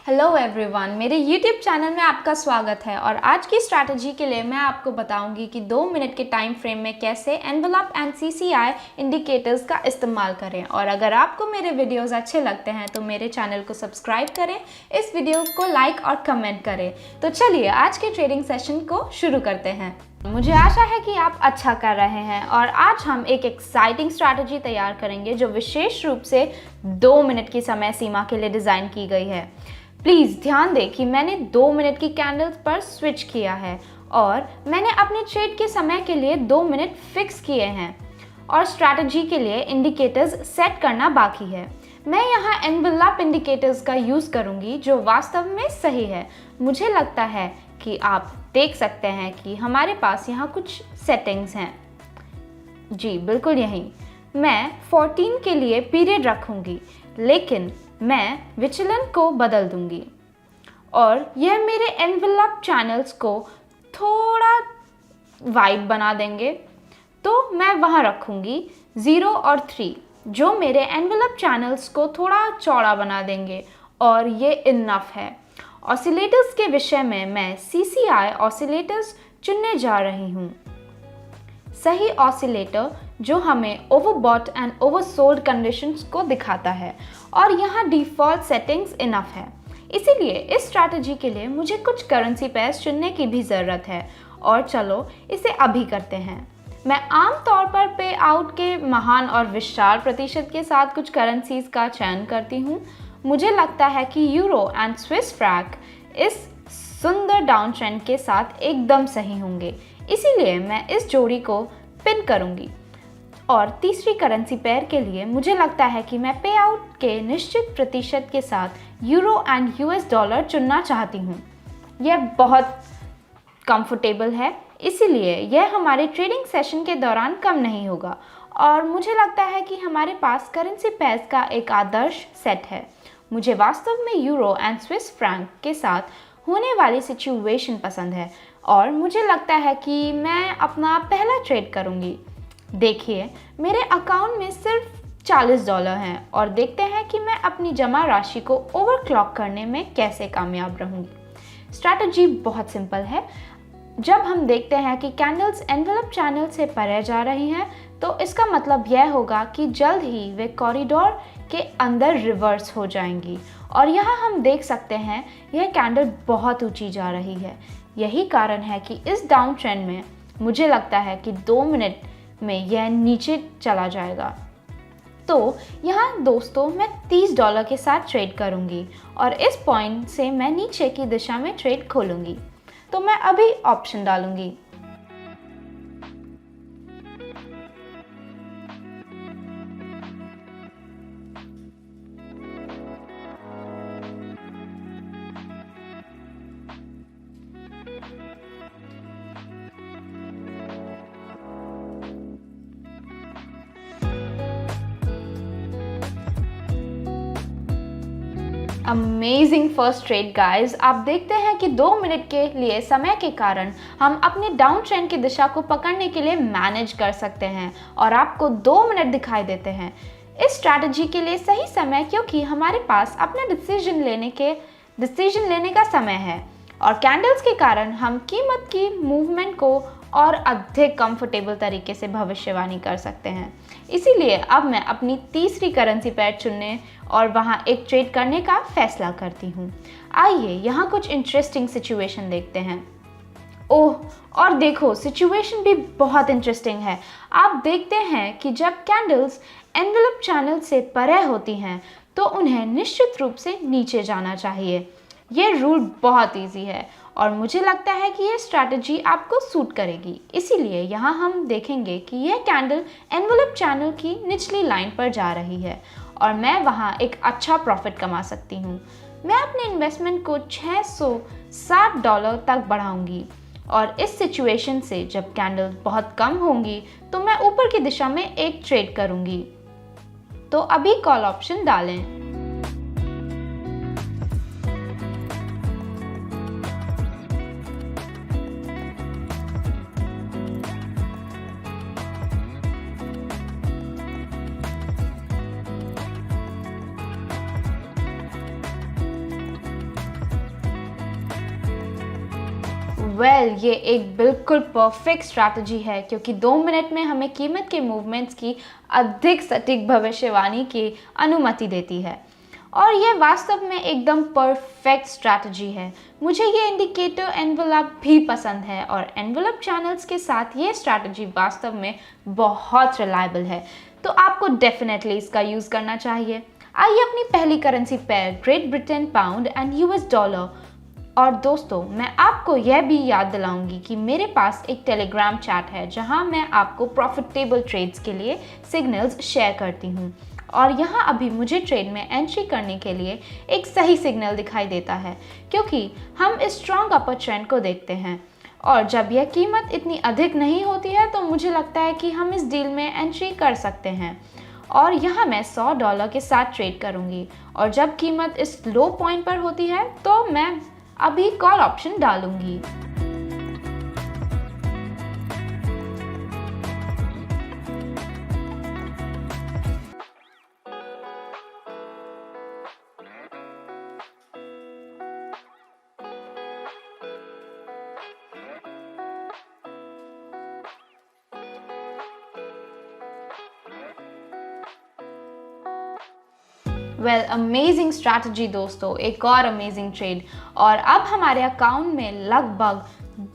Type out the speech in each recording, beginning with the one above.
Hello everyone, मेरे YouTube channel में आपका स्वागत है। और आज की स्ट्रैटेजी के लिए मैं आपको बताऊंगी कि 2 मिनट के टाइम फ्रेम में कैसे एनवेलप एंड CCI इंडिकेटर्स का इस्तेमाल करें। और अगर आपको मेरे वीडियोस अच्छे लगते हैं तो मेरे चैनल को सब्सक्राइब करें, इस वीडियो को लाइक और कमेंट करें। तो चलिए आज के ट्रेडिंग सेशन को शुरू करते हैं। मुझे आशा है कि आप अच्छा कर रहे हैं और आज हम एक एक्साइटिंग स्ट्रैटेजी तैयार करेंगे जो विशेष रूप से 2 मिनट की समय सीमा के लिए डिज़ाइन की गई है। प्लीज़ ध्यान दें कि मैंने 2 मिनट की कैंडल्स पर स्विच किया है और मैंने अपने ट्रेड के समय के लिए 2 मिनट फिक्स किए हैं और स्ट्रैटेजी के लिए इंडिकेटर्स सेट करना बाकी है। मैं यहाँ एनवेलप इंडिकेटर्स का यूज़ करूँगी जो वास्तव में सही है। मुझे लगता है कि आप देख सकते हैं कि हमारे पास यहाँ कुछ सेटिंग्स हैं। जी बिल्कुल यही। मैं 14 के लिए पीरियड रखूँगी, लेकिन मैं विचलन को बदल दूंगी और यह मेरे एनवेलप चैनल्स को थोड़ा वाइड बना देंगे। तो मैं वहाँ रखूँगी 0 और 3 जो मेरे एनवेलप चैनल्स को थोड़ा चौड़ा बना देंगे और ये इनफ है। ऑसिलेटर्स के विषय में मैं CCI ऑसिलेटर्स चुनने जा रही हूँ। सही ऑसिलेटर जो हमें ओवरबॉट एंड ओवरसोल्ड कंडीशंस को दिखाता है और यहाँ डिफ़ॉल्ट सेटिंग्स इनफ है। इसीलिए इस स्ट्रैटेजी के लिए मुझे कुछ करेंसी पेयर्स चुनने की भी ज़रूरत है और चलो इसे अभी करते हैं। मैं आमतौर पर पे आउट के महान और विशाल प्रतिशत के साथ कुछ करेंसीज का चयन करती हूँ। मुझे लगता है कि यूरो एंड स्विस फ्रैंक इस सुंदर डाउन ट्रेंड के साथ एकदम सही होंगे, इसीलिए मैं इस जोड़ी को पिन करूंगी। और तीसरी करेंसी पेयर के लिए मुझे लगता है कि मैं पे आउट के निश्चित प्रतिशत के साथ यूरो एंड US डॉलर चुनना चाहती हूँ। यह बहुत कंफर्टेबल है, इसीलिए यह हमारे ट्रेडिंग सेशन के दौरान कम नहीं होगा और मुझे लगता है कि हमारे पास करेंसी पेयर्स का एक आदर्श सेट है। मुझे वास्तव में यूरो एंड स्विस फ्रैंक के साथ होने वाली सिचुएशन पसंद है और मुझे लगता है कि मैं अपना पहला ट्रेड करूंगी। देखिए मेरे अकाउंट में सिर्फ $40 हैं और देखते हैं कि मैं अपनी जमा राशि को ओवरक्लॉक करने में कैसे कामयाब रहूंगी। स्ट्रैटेजी बहुत सिंपल है। जब हम देखते हैं कि कैंडल्स एनवेलप चैनल से परे जा रही हैं तो इसका मतलब यह होगा कि जल्द ही वे कॉरिडोर के अंदर रिवर्स हो जाएंगी और यहाँ हम देख सकते हैं यह कैंडल बहुत ऊंची जा रही है। यही कारण है कि इस डाउन ट्रेंड में मुझे लगता है कि 2 मिनट में यह नीचे चला जाएगा। तो यहाँ दोस्तों मैं $30 के साथ ट्रेड करूँगी और इस पॉइंट से मैं नीचे की दिशा में ट्रेड खोलूँगी। तो मैं अभी ऑप्शन डालूँगी। Amazing first trade guys. आप देखते हैं कि 2 मिनट के लिए समय के कारण हम अपने डाउन ट्रेंड की दिशा को पकड़ने के लिए मैनेज कर सकते हैं और आपको 2 मिनट दिखाई देते हैं। इस स्ट्रैटेजी के लिए सही समय क्योंकि हमारे पास अपने डिसीजन लेने का समय है और कैंडल्स के कारण हम कीमत की मूवमेंट को और अधिक कंफर्टेबल तरीके से भविष्यवाणी कर सकते हैं। इसीलिए अब मैं अपनी तीसरी करेंसी पेयर चुनने और वहाँ एक ट्रेड करने का फैसला करती हूँ। आइए यहाँ कुछ इंटरेस्टिंग सिचुएशन देखते हैं। ओह, और देखो सिचुएशन भी बहुत इंटरेस्टिंग है। आप देखते हैं कि जब कैंडल्स एनवेलप चैनल से परे होती हैं तो उन्हें निश्चित रूप से नीचे जाना चाहिए। यह रूल बहुत इजी है और मुझे लगता है कि यह स्ट्रैटेजी आपको सूट करेगी। इसीलिए यहाँ हम देखेंगे कि यह कैंडल एनवेलप चैनल की निचली लाइन पर जा रही है और मैं वहाँ एक अच्छा प्रॉफिट कमा सकती हूँ। मैं अपने इन्वेस्टमेंट को $660 तक बढ़ाऊंगी और इस सिचुएशन से जब कैंडल बहुत कम होंगी तो मैं ऊपर की दिशा में एक ट्रेड करूँगी। तो अभी कॉल ऑप्शन डालें। ये एक बिल्कुल परफेक्ट स्ट्रैटेजी है क्योंकि 2 मिनट में हमें कीमत के मूवमेंट्स की अधिक सटीक भविष्यवाणी की अनुमति देती है और ये वास्तव में एकदम परफेक्ट स्ट्रैटेजी है। मुझे ये इंडिकेटर एनवेलप भी पसंद है और एनवेलप चैनल्स के साथ ये स्ट्रैटेजी वास्तव में बहुत रिलायबल है, तो आपको डेफिनेटली इसका यूज़ करना चाहिए। आइए अपनी पहली currency pair great Britain pound and US dollar. और दोस्तों, मैं आपको यह भी याद दिलाऊंगी कि मेरे पास एक टेलीग्राम चैट है जहां मैं आपको प्रॉफिटेबल ट्रेड्स के लिए सिग्नल्स शेयर करती हूं और यहां अभी मुझे ट्रेड में एंट्री करने के लिए एक सही सिग्नल दिखाई देता है क्योंकि हम इस स्ट्रॉन्ग अपर ट्रेंड को देखते हैं और जब यह कीमत इतनी अधिक नहीं होती है तो मुझे लगता है कि हम इस डील में एंट्री कर सकते हैं और यहाँ मैं $100 के साथ ट्रेड करूँगी और जब कीमत इस लो पॉइंट पर होती है तो मैं अभी कॉल ऑप्शन डालूंगी। अमेजिंग स्ट्रैटेजी दोस्तों, एक और अमेजिंग ट्रेड और अब हमारे अकाउंट में लगभग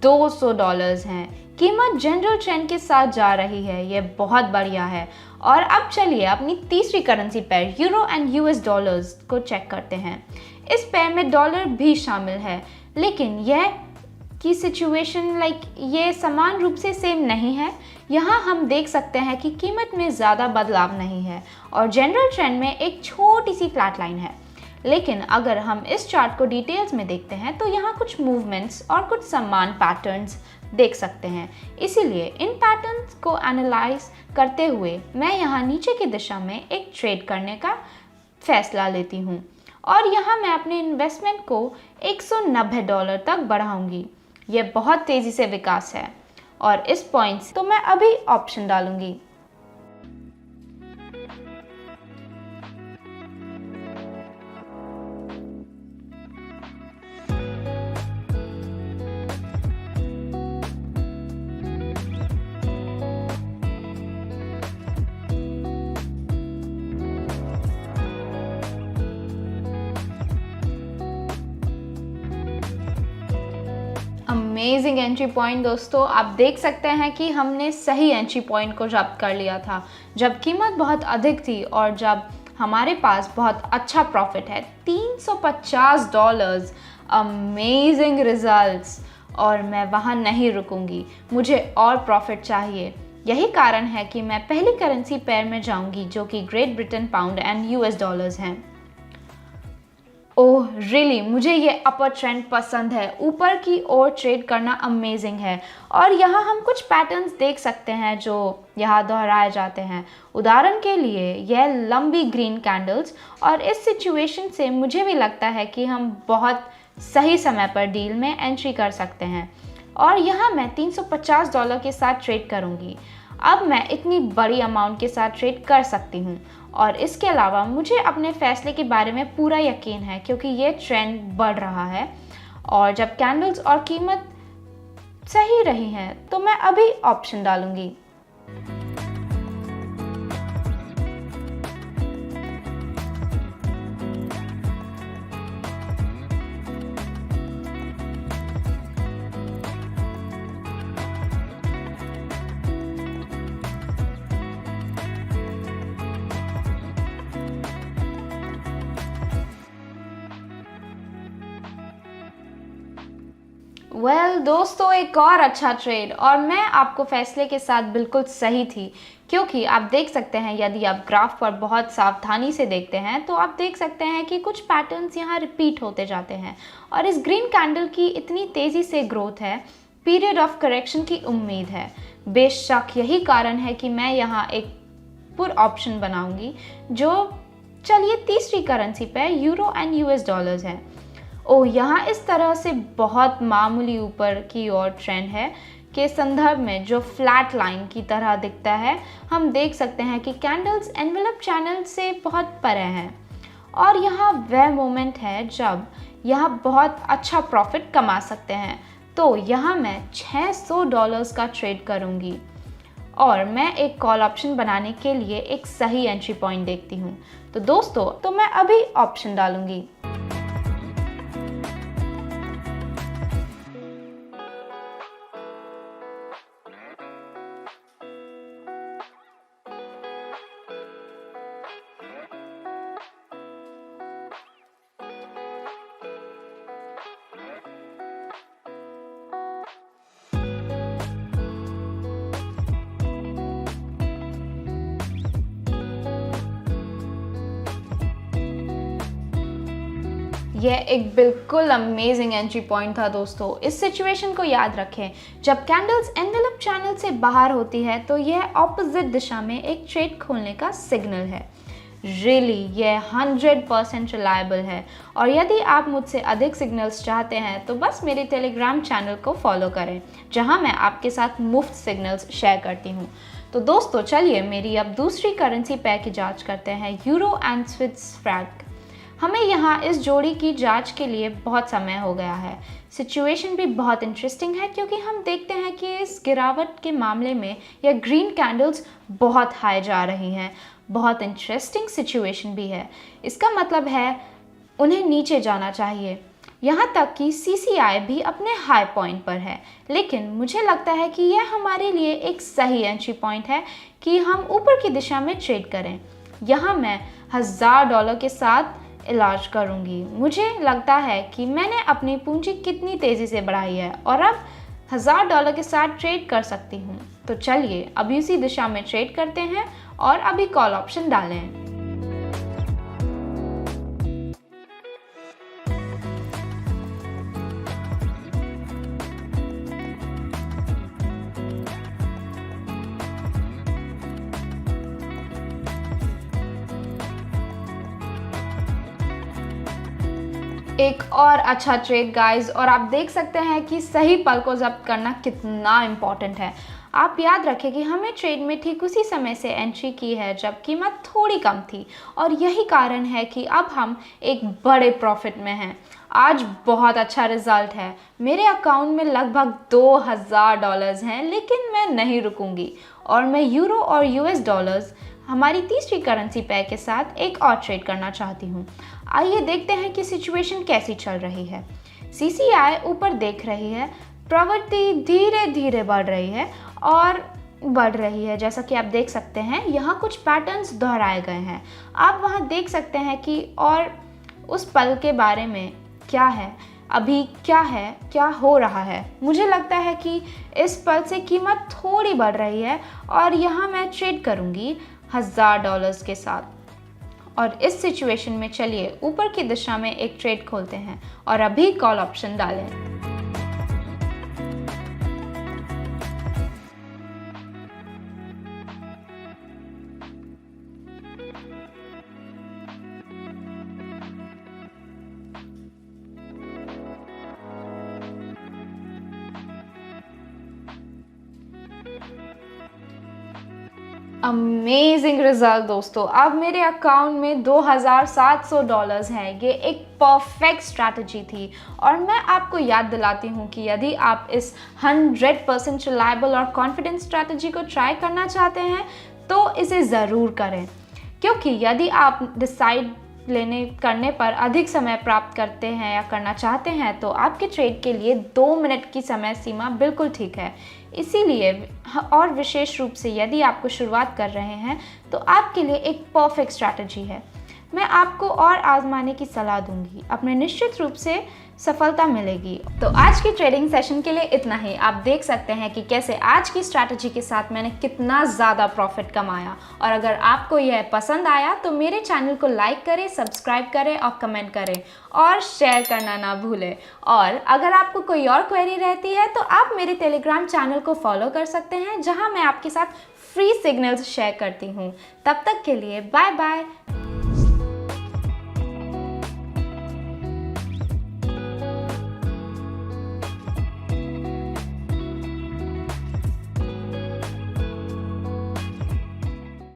$200 हैं। कीमत जनरल ट्रेंड के साथ जा रही है, ये बहुत बढ़िया है। और अब चलिए अपनी तीसरी currency pair euro and US dollars को चेक करते हैं। इस पेयर में डॉलर भी शामिल है लेकिन यह की सिचुएशन ये समान रूप से सेम नहीं है। यहाँ हम देख सकते हैं कि कीमत में ज़्यादा बदलाव नहीं है और जनरल ट्रेंड में एक छोटी सी फ्लैट लाइन है। लेकिन अगर हम इस चार्ट को डिटेल्स में देखते हैं तो यहाँ कुछ मूवमेंट्स और कुछ समान पैटर्न्स देख सकते हैं। इसीलिए इन पैटर्न्स को एनालाइज करते हुए मैं यहाँ नीचे की दिशा में एक ट्रेड करने का फैसला लेती हूँ और यहाँ मैं अपने इन्वेस्टमेंट को $190 तक बढ़ाऊंगी। यह बहुत तेज़ी से विकास है और इस पॉइंट से तो मैं अभी ऑप्शन डालूंगी। अमेजिंग एंट्री पॉइंट दोस्तों, आप देख सकते हैं कि हमने सही एंट्री पॉइंट को जब्त कर लिया था जब कीमत बहुत अधिक थी और जब हमारे पास बहुत अच्छा प्रॉफिट है $350। अमेजिंग रिजल्ट्स और मैं वहाँ नहीं रुकूंगी, मुझे और प्रॉफिट चाहिए। यही कारण है कि मैं पहली करेंसी पेयर में जाऊंगी जो कि great Britain pound and US dollars हैं। ओह रियली, मुझे ये अपर ट्रेंड पसंद है। ऊपर की ओर ट्रेड करना अमेजिंग है और यहाँ हम कुछ पैटर्न्स देख सकते हैं जो यहाँ दोहराए जाते हैं। उदाहरण के लिए यह लंबी ग्रीन कैंडल्स और इस सिचुएशन से मुझे भी लगता है कि हम बहुत सही समय पर डील में एंट्री कर सकते हैं और यहाँ मैं $350 के साथ ट्रेड करूँगी। अब मैं इतनी बड़ी अमाउंट के साथ ट्रेड कर सकती हूँ और इसके अलावा मुझे अपने फैसले के बारे में पूरा यकीन है क्योंकि ये ट्रेंड बढ़ रहा है और जब कैंडल्स और कीमत सही रही हैं तो मैं अभी ऑप्शन डालूंगी। दोस्तों, एक और अच्छा ट्रेड और मैं आपको फैसले के साथ बिल्कुल सही थी क्योंकि आप देख सकते हैं यदि आप ग्राफ पर बहुत सावधानी से देखते हैं तो आप देख सकते हैं कि कुछ पैटर्न्स यहाँ रिपीट होते जाते हैं और इस ग्रीन कैंडल की इतनी तेज़ी से ग्रोथ है, पीरियड ऑफ करेक्शन की उम्मीद है। बेशक यही कारण है कि मैं यहाँ एक पुट ऑप्शन बनाऊंगी जो चलिए तीसरी करेंसी पे यूरो एंड यूएस डॉलर्स है। यहाँ इस तरह से बहुत मामूली ऊपर की ओर ट्रेंड है के संदर्भ में जो फ्लैट लाइन की तरह दिखता है। हम देख सकते हैं कि कैंडल्स एनवेलप चैनल से बहुत परे हैं और यहाँ वह मोमेंट है जब यहाँ बहुत अच्छा प्रॉफिट कमा सकते हैं। तो यहाँ मैं $600 का ट्रेड करूँगी और मैं एक कॉल ऑप्शन बनाने के लिए एक सही एंट्री पॉइंट देखती हूँ। तो दोस्तों, तो मैं अभी ऑप्शन डालूंगी। यह एक बिल्कुल अमेजिंग एंट्री पॉइंट था दोस्तों। इस सिचुएशन को याद रखें, जब कैंडल्स एनवेलप चैनल से बाहर होती है तो यह ऑपोजिट दिशा में एक ट्रेड खोलने का सिग्नल है। रियली यह 100% रिलायबल है और यदि आप मुझसे अधिक सिग्नल्स चाहते हैं तो बस मेरे टेलीग्राम चैनल को फॉलो करें, जहां मैं आपके साथ मुफ्त सिग्नल्स शेयर करती हूं। तो दोस्तों, चलिए मेरी अब दूसरी करेंसी पेयर की जांच करते हैं, यूरो एंड स्विस फ्रैंक। हमें यहाँ इस जोड़ी की जांच के लिए बहुत समय हो गया है। सिचुएशन भी बहुत इंटरेस्टिंग है क्योंकि हम देखते हैं कि इस गिरावट के मामले में यह ग्रीन कैंडल्स बहुत हाई जा रही हैं। बहुत इंटरेस्टिंग सिचुएशन भी है। इसका मतलब है उन्हें नीचे जाना चाहिए। यहाँ तक कि CCI भी अपने हाई पॉइंट पर है, लेकिन मुझे लगता है कि यह हमारे लिए एक सही एंट्री पॉइंट है कि हम ऊपर की दिशा में ट्रेड करें। यहाँ मैं $1000 के साथ इलाज करूंगी। मुझे लगता है कि मैंने अपनी पूंजी कितनी तेज़ी से बढ़ाई है और अब $1000 के साथ ट्रेड कर सकती हूँ। तो चलिए अभी उसी दिशा में ट्रेड करते हैं और अभी कॉल ऑप्शन डालें। एक और अच्छा ट्रेड गाइस, और आप देख सकते हैं कि सही पल को जब्त करना कितना इम्पॉर्टेंट है। आप याद रखें कि हमें ट्रेड में ठीक उसी समय से एंट्री की है जब कीमत थोड़ी कम थी और यही कारण है कि अब हम एक बड़े प्रॉफिट में हैं। आज बहुत अच्छा रिजल्ट है। मेरे अकाउंट में लगभग $2000 हैं, लेकिन मैं नहीं रुकूंगी और मैं यूरो और US डॉलर्स, हमारी तीसरी करेंसी पेयर के साथ एक और ट्रेड करना चाहती हूँ। आइए देखते हैं कि सिचुएशन कैसी चल रही है। CCI ऊपर देख रही है, प्रवृत्ति धीरे धीरे बढ़ रही है और बढ़ रही है। जैसा कि आप देख सकते हैं, यहाँ कुछ पैटर्न्स दोहराए गए हैं। आप वहाँ देख सकते हैं कि और उस पल के बारे में क्या है, अभी क्या है, क्या हो रहा है। मुझे लगता है कि इस पल से कीमत थोड़ी बढ़ रही है और यहाँ मैं ट्रेड करूँगी $1000 के साथ। और इस सिचुएशन में चलिए ऊपर की दिशा में एक ट्रेड खोलते हैं और अभी कॉल ऑप्शन डालें। अमेजिंग रिजल्ट दोस्तों। अब मेरे अकाउंट में $2700 हैं। ये एक परफेक्ट स्ट्रैटेजी थी और मैं आपको याद दिलाती हूँ कि यदि आप इस 100% रिलायबल और कॉन्फिडेंस स्ट्रैटेजी को ट्राई करना चाहते हैं तो इसे ज़रूर करें, क्योंकि यदि आप डिसाइड करने पर अधिक समय प्राप्त करते हैं या करना चाहते हैं तो आपके ट्रेड के लिए 2 मिनट की समय सीमा बिल्कुल ठीक है। इसीलिए और विशेष रूप से यदि आपको शुरुआत कर रहे हैं तो आपके लिए एक परफेक्ट स्ट्रैटेजी है। मैं आपको और आजमाने की सलाह दूंगी, अपने निश्चित रूप से सफलता मिलेगी। तो आज की ट्रेडिंग सेशन के लिए इतना ही। आप देख सकते हैं कि कैसे आज की स्ट्रैटेजी के साथ मैंने कितना ज़्यादा प्रॉफिट कमाया। और अगर आपको यह पसंद आया तो मेरे चैनल को लाइक करें, सब्सक्राइब करें और कमेंट करें और शेयर करना ना भूलें। और अगर आपको कोई और क्वेरी रहती है तो आप मेरे टेलीग्राम चैनल को फॉलो कर सकते हैं, जहाँ मैं आपके साथ फ्री सिग्नल्स शेयर करती हूँ। तब तक के लिए बाय बाय।